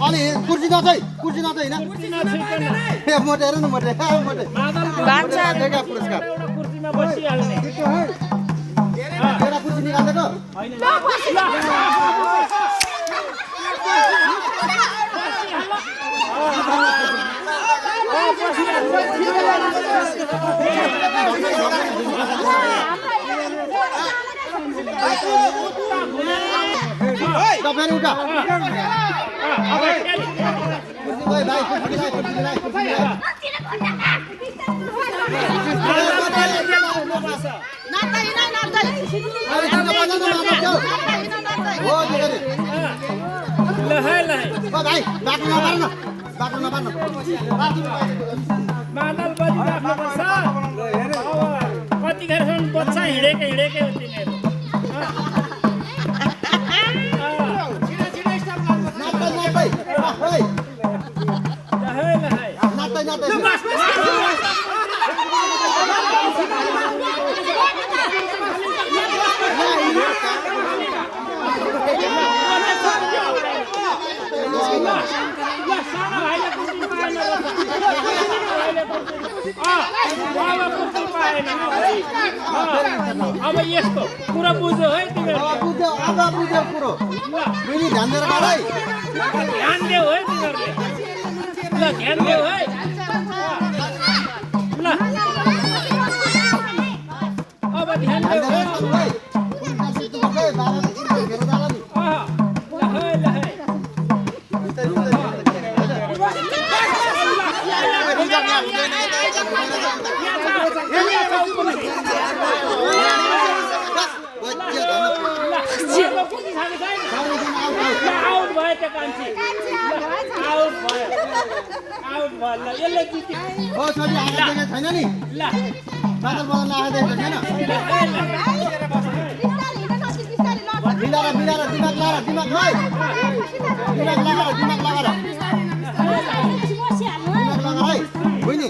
अनि कुर्सी नचाइ हैन मोटेर न मोटे बाचा देगा पुरस्कार कुर्सीमा बसिहाल्ने तेरा कुर्सी निकालेको हैन फेरि उठा कति खेरसम्म बच्चा हिँडेकै हो तिनीहरू अब यस्तो कुरा बुझ्यो है तिमीहरूले अब बुझ्यो कुरो फेरि ध्यान दिएर गाडै ध्यान देऊ है तिमीहरूले ल ध्यान देऊ है ल अब ध्यान देऊ है आउट भयो त्यो कान्छी आउट भयो ल यसले जित्यो हो छोरी आएर देखेको छैन नि ल बादल बदल आएर देखेको छैन बिलारा दिमाग लगाएर दिमाग लगाएर है बुझ्नी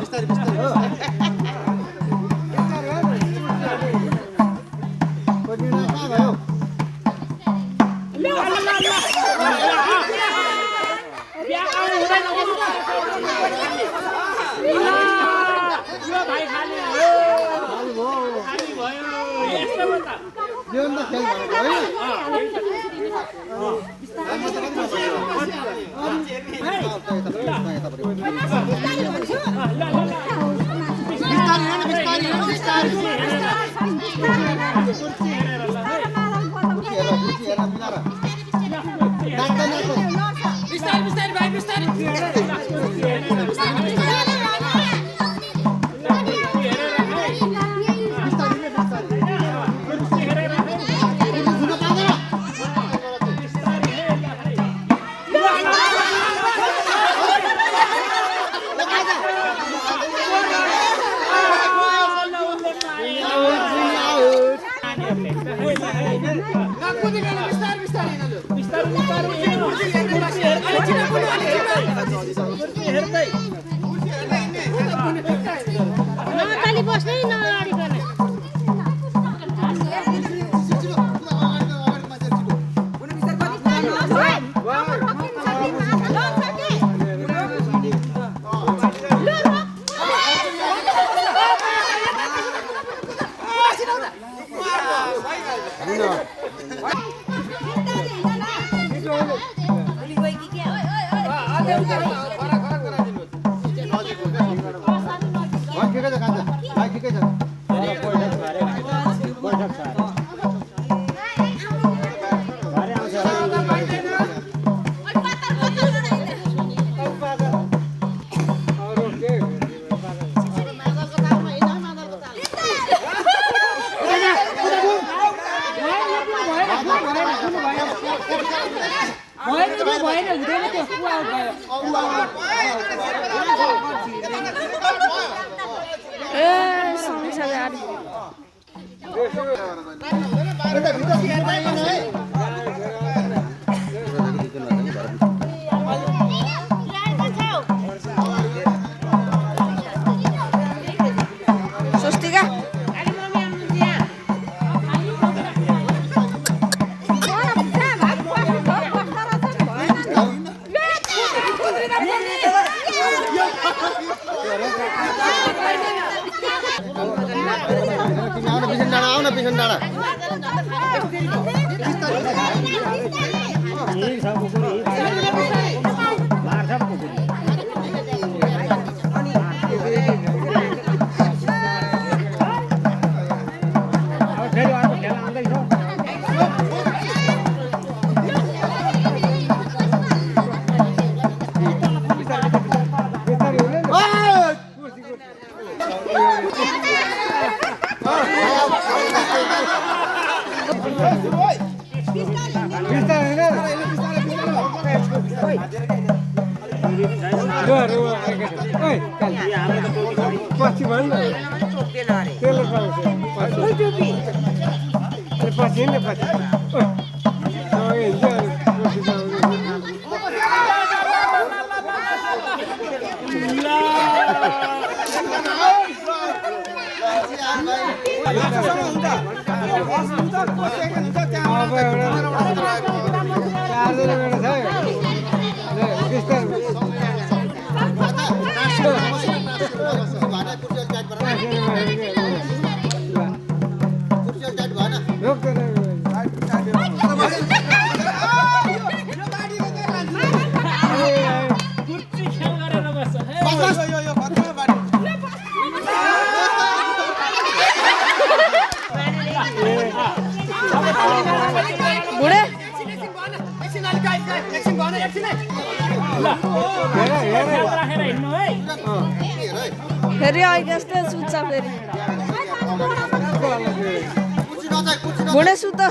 बिस्तारै बिस्तारै हो जीवन त खेल भएन हुँदैन त्यो निसन डाँडा फेरि अहिले सुत्छ फेरि बुढे सुत है